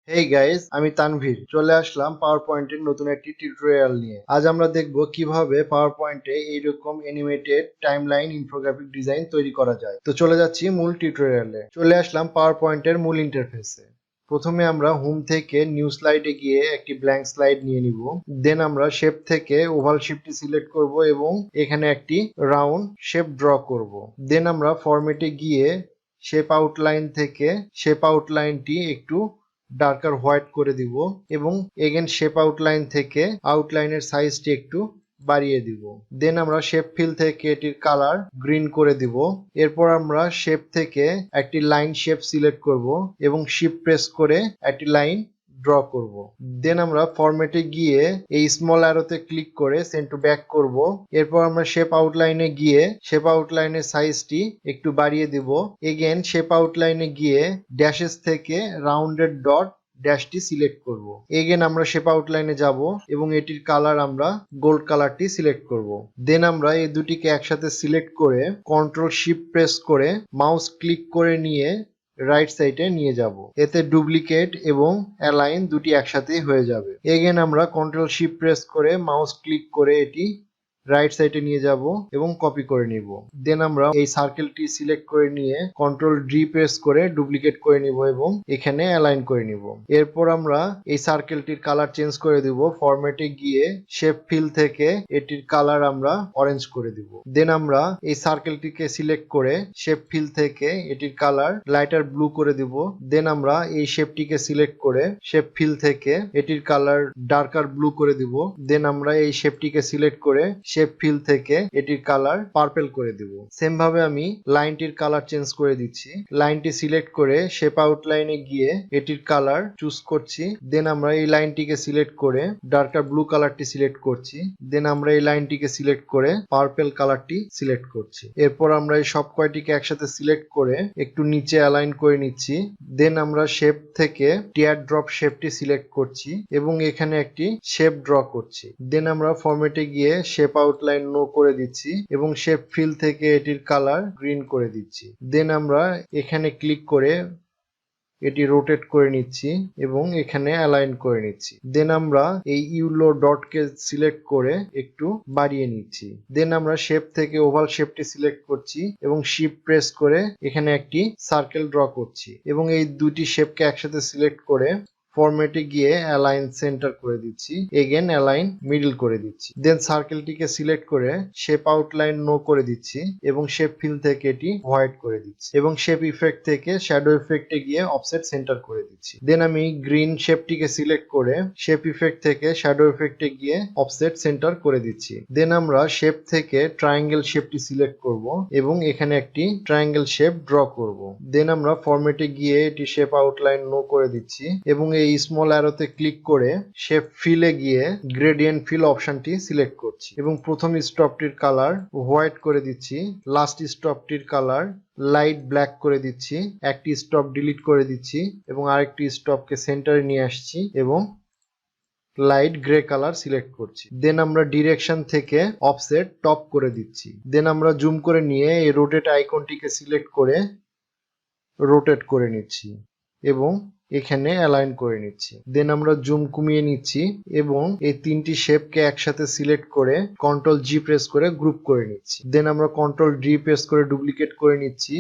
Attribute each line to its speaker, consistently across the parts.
Speaker 1: Hey guys, আমি তানভীর চলে আসলাম পাওয়ার পয়েন্টের নতুন একটি টিউটোরিয়াল নিয়ে। আজ আমরা দেখব কিভাবে পাওয়ার পয়েন্টে এইরকম অ্যানিমেটেড টাইমলাইন ইনফোগ্রাফিক ডিজাইন তৈরি করা যায়। তো চলে যাচ্ছি মূল টিউটোরিয়ালে। চলে আসলাম পাওয়ার পয়েন্টের মূল ইন্টারফেসে। প্রথমে আমরা হোম থেকে নিউ স্লাইডে গিয়ে একটি ব্ল্যাঙ্ক স্লাইড নিয়ে নিব। দেন আমরা শেপ থেকে ওভাল শেপটি সিলেক্ট করব এবং এখানে একটি রাউন্ড শেপ ড্র করব। দেন আমরা ফরম্যাটে গিয়ে শেপ আউটলাইন থেকে শেপ আউটলাইনটি একটু ডার্কার হোয়াইট করে দিব এবং এগেন শেপ আউটলাইন থেকে আউটলাইনের সাইজটি একটু বাড়িয়ে দিব। দেন আমরা শেপ ফিল থেকে এটির কালার গ্রিন করে দিব। এরপর আমরা শেপ থেকে একটি লাইন শেপ সিলেক্ট করব এবং শিফট প্রেস করে একটি লাইন ড্র করব। দেন আমরা ফরম্যাটে গিয়ে এই স্মল অ্যারোতে ক্লিক করে সেন্ড টু ব্যাক করব। এরপর আমরা শেপ আউটলাইনে গিয়ে শেপ আউটলাইনের সাইজটি একটু বাড়িয়ে দিব। এগেন শেপ আউটলাইনে গিয়ে ড্যাশেস থেকে রাউন্ডেড ডট ড্যাশটি সিলেক্ট করব। এগেন আমরা শেপ আউটলাইনে যাব এবং এটির কালার আমরা গোল্ড কালারটি সিলেক্ট করব। দেন আমরা এই দুটিকে একসাথে সিলেক্ট করে কন্ট্রোল শিফট প্রেস করে মাউস ক্লিক করে নিয়ে রাইট সাইডে নিয়ে যাব। এতে ডুপ্লিকেট এবং অ্যালাইন দুটি একসাথেই হয়ে যাবে। এগেন আমরা কন্ট্রোল শিফট প্রেস করে মাউস ক্লিক করে এটি রাইট সাইডে নিয়ে যাব এবং কপি করে নিব। দেন আমরা এই সার্কেলটি সিলেক্ট করে নিয়ে কন্ট্রোল ডি প্রেস করে ডুপ্লিকেট করে নিব এবং এখানে অ্যালাইন করে নিব। এরপর আমরা এই সার্কেলটির কালার চেঞ্জ করে দিব। ফরম্যাটে গিয়ে শেপ ফিল থেকে এটির কালার আমরা অরেঞ্জ করে দিব। দেন আমরা এই সার্কেলটিকে সিলেক্ট করে শেপ ফিল থেকে এটির কালার লাইটার ব্লু করে দিব। দেন আমরা এই শেপটিকে সিলেক্ট করে শেপ ফিল থেকে এটির কালার ডার্কার ব্লু করে দিব। দেন আমরা এই শেপটিকে সিলেক্ট করে শেপ ফিল থেকে এটির কালার পার্পল করে দিব। সেম ভাবে আমি লাইনটির কালার চেঞ্জ করে দিচ্ছি। লাইনটি সিলেক্ট করে শেপ আউটলাইনে গিয়ে এটির কালার চুজ করছি। দেন আমরা এই লাইনটিকে সিলেক্ট করে ডার্কার ব্লু কালারটি সিলেক্ট করছি। দেন আমরা এই লাইনটিকে সিলেক্ট করে পার্পল কালারটি সিলেক্ট করছি। এরপর আমরা এই সব কয়টিকে একসাথে সিলেক্ট করে একটু নিচে অ্যালাইন করে নিচ্ছি। দেন আমরা শেপ থেকে টিয়ার ড্রপ শেপটি সিলেক্ট করছি এবং এখানে একটি শেপ ড্র করছি। দেন আমরা ফরম্যাটে গিয়ে শেপ আউটলাইন নো করে দিচ্ছি এবং শেপ ফিল থেকে এটির কালার গ্রিন করে দিচ্ছি। দেন আমরা এখানে ক্লিক করে এটি রোটেট করে নিচ্ছি এবং এখানে অ্যালাইন করে নিচ্ছি। দেন আমরা এই ইউলো ডটকে সিলেক্ট করে একটু বাড়িয়ে নিচ্ছি। দেন আমরা শেপ থেকে ওভাল শেপটি সিলেক্ট করছি এবং শিফট প্রেস করে এখানে একটি সার্কেল ড্র করছি এবং এই দুটি শেপকে একসাথে সিলেক্ট করে ফরম্যাটে গিয়ে অ্যালাইন সেন্টার করে দিচ্ছি। এগেন অ্যালাইন মিডল করে দিচ্ছি। দেন সার্কেলটিকে সিলেক্ট করে শেপ আউটলাইন নো করে দিচ্ছি এবং শেপ ফিল থেকে এটি হোয়াইট করে দিচ্ছি এবং শেপ ইফেক্ট থেকে শ্যাডো ইফেক্টে গিয়ে অফসেট সেন্টার করে দিচ্ছি। দেন আমি গ্রিন শেপটিকে সিলেক্ট করে শেপ ইফেক্ট থেকে শ্যাডো ইফেক্টে গিয়ে অফসেট সেন্টার করে দিচ্ছি। দেন আমরা শেপ থেকে ট্রায়াঙ্গেল শেপটি সিলেক্ট করব এবং এখানে একটি ট্রায়াঙ্গেল শেপ ড্র করব। দেন আমরা ফরম্যাটে গিয়ে এটি শেপ আউটলাইন নো করে দিচ্ছি এবং এই স্মল অ্যারোতে ক্লিক করে শেপ ফিলে গিয়ে গ্রেডিয়েন্ট ফিল অপশনটি সিলেক্ট করছি এবং প্রথম স্টপটির কালার হোয়াইট করে দিচ্ছি। লাস্ট স্টপটির কালার লাইট ব্ল্যাক করে দিচ্ছি। একটি স্টপ ডিলিট করে দিচ্ছি এবং আরেকটি স্টপকে সেন্টারে নিয়ে আসছি এবং লাইট গ্রে কালার সিলেক্ট করছি। দেন আমরা ডিরেকশন থেকে অফসেট টপ করে দিচ্ছি। দেন আমরা জুম করে নিয়ে এই রোটেট আইকনটিকে সিলেক্ট করে রোটেট করে নিচ্ছি এবং এখানে অ্যালাইন করে নিচ্ছি। দেন আমরা জুম কমিয়ে নিচ্ছি এবং এই তিনটি শেপকে একসাথে সিলেক্ট করে কন্ট্রোল জি প্রেস করে গ্রুপ করে নিচ্ছি। দেন আমরা কন্ট্রোল ডি প্রেস করে ডুপ্লিকেট করে নিচ্ছি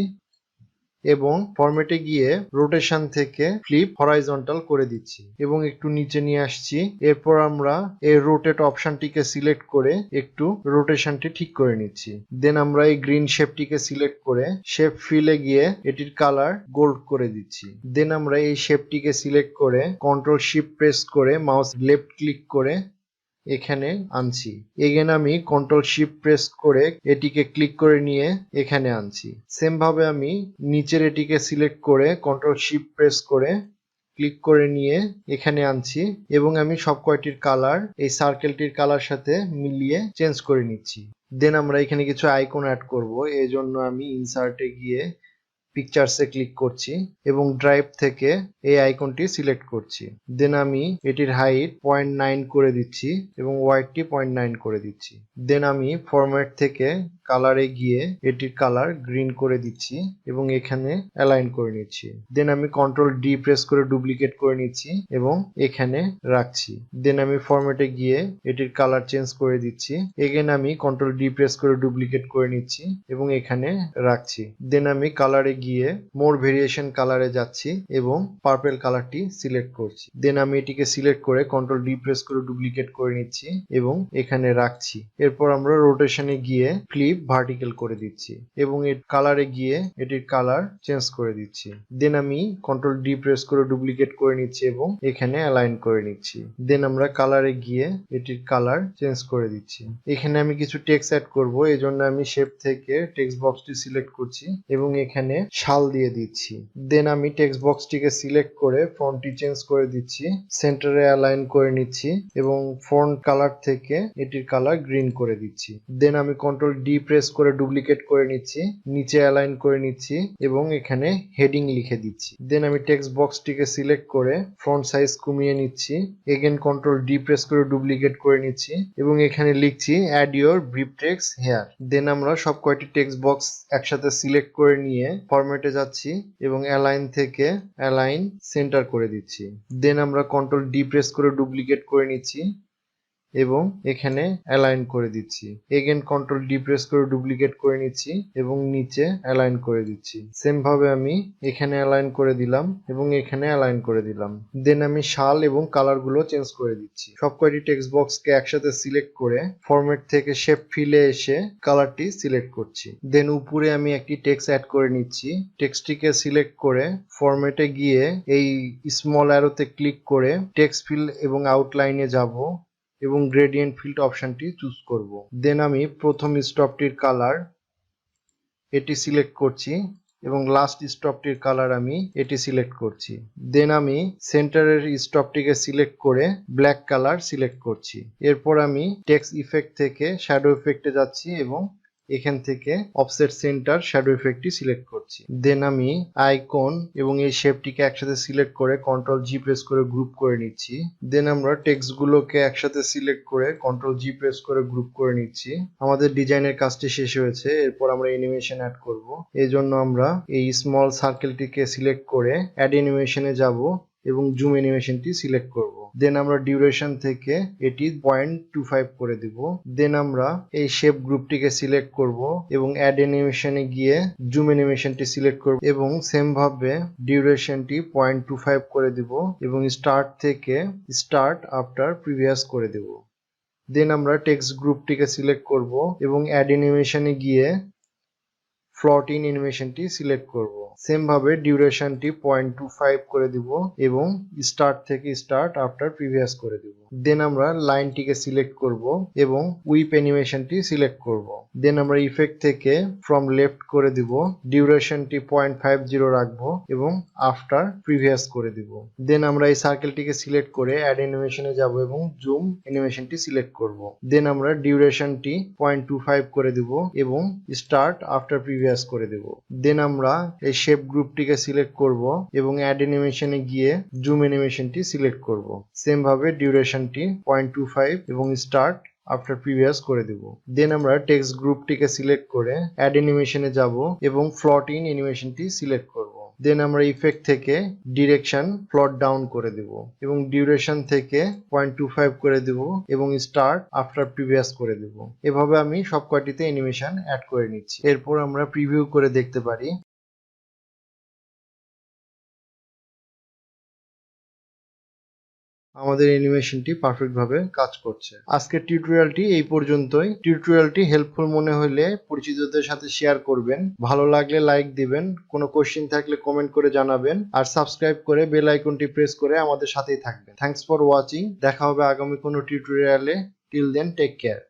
Speaker 1: এবং ফরম্যাটে গিয়ে রোটেশন থেকে ফ্লিপ হরাইজন্টাল করে দিচ্ছি এবং একটু নিচে নিয়ে আসছি। এরপর আমরা এই রোটেট অপশনটিকে সিলেক্ট করে একটু রোটেশনটি ঠিক করে নিচ্ছি। দেন আমরা এই গ্রিন শেপটিকে সিলেক্ট করে শেপ ফিলে গিয়ে এটির কালার গোল্ড করে দিচ্ছি। দেন আমরা এই শেপটিকে সিলেক্ট করে কন্ট্রোল শিফট প্রেস করে মাউস লেফট ক্লিক করে এখানে আনছি। এগেন আমি কন্ট্রোল শিফট প্রেস করে এটিকে ক্লিক করে নিয়ে এখানে আনছি। সেম ভাবে আমি নিচের এটিকে সিলেক্ট করে কন্ট্রোল শিফট প্রেস করে ক্লিক করে নিয়ে এখানে আনছি এবং আমি সব কয়টির কালার এই সার্কেলটির কালার সাথে মিলিয়ে চেঞ্জ করে নিচ্ছি। দেন আমরা এখানে কিছু আইকন অ্যাড করব। এই জন্য আমি ইনসার্টে গিয়ে পিকচার্সে ক্লিক করছি এবং ড্রাইভ থেকে এই আইকনটি সিলেক্ট করছি। দেন আমি এটির হাইট 0.9 করে দিচ্ছি এবং ওয়াইডটি 0.9 করে দিচ্ছি। দেন আমি ফরম্যাট থেকে কালারে গিয়ে এটির কালার গ্রিন করে দিচ্ছি এবং এখানে অ্যালাইন করে নিচ্ছি। দেন আমি কন্ট্রোল ডি প্রেস করে ডুপ্লিকেট করে নিচ্ছি এবং এখানে রাখছি। দেন আমি ফরম্যাটে গিয়ে এটির কালার চেঞ্জ করে দিচ্ছি। এগেন আমি কন্ট্রোল ডি প্রেস করে ডুপ্লিকেট করে নিচ্ছি এবং এখানে রাখছি। দেন আমি কালারে গিয়ে মোর ভেরিয়েশন কালারে যাচ্ছি এবং পার্পল কালারটি সিলেক্ট করছি। দেন আমি এটিকে সিলেক্ট করে কন্ট্রোল ডি প্রেস করে ডুপ্লিকেট করে নিচ্ছি এবং এখানে রাখছি। এরপর আমরা রোটেশনে গিয়ে ফ্লিপ ভার্টিক্যাল করে দিচ্ছি এবং এর কালারে গিয়ে এটির কালার চেঞ্জ করে দিচ্ছি। দেন আমি কন্ট্রোল ডি প্রেস করে ডুপ্লিকেট করে নিচ্ছি এবং এখানে অ্যালাইন করে নিচ্ছি। দেন আমরা কালারে গিয়ে এটির কালার চেঞ্জ করে দিচ্ছি। এখানে আমি কিছু টেক্সট অ্যাড করব, এজন্য আমি শেপ থেকে টেক্সট বক্সটি সিলেক্ট করছি এবং এখানে শাল দিয়ে দিচ্ছি। দেন আমি টেক্সট বক্সটিকে সিলেক্ট করে ফন্টটি চেঞ্জ করে দিচ্ছি, সেন্টারে অ্যালাইন করে নিচ্ছি এবং ফন্ট কালার থেকে এটির কালার গ্রিন করে দিচ্ছি। দেন আমি কন্ট্রোল ডি প্রেস করে ডুপ্লিকেট করে নিচ্ছি, নিচে অ্যালাইন করে নিচ্ছি এবং এখানে হেডিং লিখে দিচ্ছি। দেন আমি টেক্সট বক্সটিকে সিলেক্ট করে ফন্ট সাইজ কমিয়ে নিচ্ছি, এগেন কন্ট্রোল ডি প্রেস করে ডুপ্লিকেট করে নিচ্ছি এবং এখানে লিখছি add your brief text here. Then আমরা সব কয়টি টেক্সট বক্স একসাথে সিলেক্ট করে নিয়ে ফরম্যাটে যাচ্ছি এবং অ্যালাইন থেকে অ্যালাইন সেন্টার করে দিচ্ছি। দেন আমরা কন্ট্রোল ডি প্রেস করে ডুপ্লিকেট করে নিচ্ছি এবং এখানে অ্যালাইন করে দিচ্ছি। এগেন কন্ট্রোল ডি প্রেস করে ডুপ্লিকেট করে নিচ্ছি এবং নিচে অ্যালাইন করে দিচ্ছি। সেম ভাবে আমি এখানে অ্যালাইন করে দিলাম এবং এখানে অ্যালাইন করে দিলাম। দেন আমি শাল এবং কালার গুলো চেঞ্জ করে দিচ্ছি। সব কয়টি টেক্সট বক্সকে একসাথে সিলেক্ট করে ফরম্যাট থেকে শেপ ফিলে এসে কালারটি সিলেক্ট করছি। দেন উপরে আমি একটি টেক্সট অ্যাড করে নিচ্ছি। টেক্সটটিকে সিলেক্ট করে ফরম্যাটে গিয়ে এই স্মল অ্যারোতে ক্লিক করে টেক্সট ফিল এবং আউটলাইনে যাব এবং গ্রেডিয়েন্ট ফিল্ড অপশনটি চুজ করব। দেন আমি প্রথম স্টপটির কালার এটি সিলেক্ট করছি এবং লাস্ট স্টপটির কালার আমি এটি সিলেক্ট করছি। দেন আমি সেন্টারের স্টপটিকে সিলেক্ট করে ব্ল্যাক কালার সিলেক্ট করছি। এরপর আমি টেক্সট ইফেক্ট থেকে শ্যাডো ইফেক্টে যাচ্ছি এবং এখান থেকে অফসেট সেন্টার শ্যাডো ইফেক্টটি সিলেক্ট করছি। দেন আমি আইকন এবং এই শেপটিকে একসাথে সিলেক্ট করে কন্ট্রোল জি প্রেস করে গ্রুপ করে নিচ্ছি। দেন আমরা টেক্সট গুলোকে একসাথে সিলেক্ট করে কন্ট্রোল জি প্রেস করে গ্রুপ করে নিচ্ছি। আমাদের ডিজাইনের কাজটি শেষ হয়েছে। এরপর আমরা অ্যানিমেশন অ্যাড করব। এই জন্য আমরা এই স্মল সার্কেলটিকে সিলেক্ট করে অ্যাড অ্যানিমেশনে যাব এবং জুম অ্যানিমেশনটি সিলেক্ট করব। দেন আমরা ডিউরেশন থেকে এটি 0.25 করে দিব। দেন আমরা এই শেপ গ্রুপটিকে সিলেক্ট করব এবং অ্যাড অ্যানিমেশনে গিয়ে জুম অ্যানিমেশনটি সিলেক্ট করব এবং সেম ভাবে ডিউরেশনটি 0.25 করে দিব এবং স্টার্ট থেকে স্টার্ট আফটার প্রিভিয়াস করে দেব। দেন আমরা টেক্সট গ্রুপটিকে সিলেক্ট করব এবং অ্যাড অ্যানিমেশনে গিয়ে ফ্লট ইন অ্যানিমেশনটি সিলেক্ট করব। সেম ভাবে ডিউরেশনটি 0.25 করে দিব এবং স্টার্ট থেকে স্টার্ট আফটার প্রিভিয়াস করে দিব। দেন আমরা লাইনটিকে সিলেক্ট করব এবং উইপ অ্যানিমেশনটি সিলেক্ট করব। দেন আমরা ইফেক্ট থেকে ফ্রম লেফট করে দিব, ডিউরেশনটি 0.50 রাখবো এবং আফটার প্রিভিয়াস করে দিব। দেন আমরা এই সার্কেলটিকে সিলেক্ট করে অ্যাড অ্যানিমেশনে যাব এবং জুম অ্যানিমেশনটি সিলেক্ট করব। দেন আমরা ডিউরেশনটি 0.25 করে দিব এবং স্টার্ট আফটার প্রিভিয়াস করে দেব। দেন আমরা এই শেপ গ্রুপটিকে সিলেক্ট করব এবং অ্যাড অ্যানিমেশনে গিয়ে জুম অ্যানিমেশনটি সিলেক্ট করব। সেম ভাবে ডিউরেশনটি 0.25 এবং স্টার্ট আফটার প্রিভিয়াস করে দেব। দেন আমরা টেক্সট গ্রুপটিকে সিলেক্ট করে অ্যাড অ্যানিমেশনে যাব এবং ফ্লট ইন অ্যানিমেশনটি সিলেক্ট করব। দেন আমরা ইফেক্ট থেকে ডিরেকশন ফ্লট ডাউন করে দেব এবং ডিউরেশন থেকে 0.25 করে দেব এবং স্টার্ট আফটার প্রিভিয়াস করে দেব। এভাবে আমি সব কয়টিতে অ্যানিমেশন অ্যাড করে নিচ্ছি। এরপর আমরা প্রিভিউ করে দেখতে পারি আমাদের অ্যানিমেশনটি পারফেক্ট ভাবে কাজ করছে। আজকের টিউটোরিয়ালটি এই পর্যন্তই। টিউটোরিয়ালটি হেল্পফুল মনে হলে পরিচিতদের সাথে শেয়ার করবেন, ভালো লাগলে লাইক দিবেন, কোনো কোশ্চেন থাকলে কমেন্ট করে জানাবেন আর সাবস্ক্রাইব করে বেল আইকনটি প্রেস করে আমাদের সাথেই থাকবেন। Thanks for watching. দেখা হবে আগামী কোনো টিউটোরিয়ালে। Till then take care.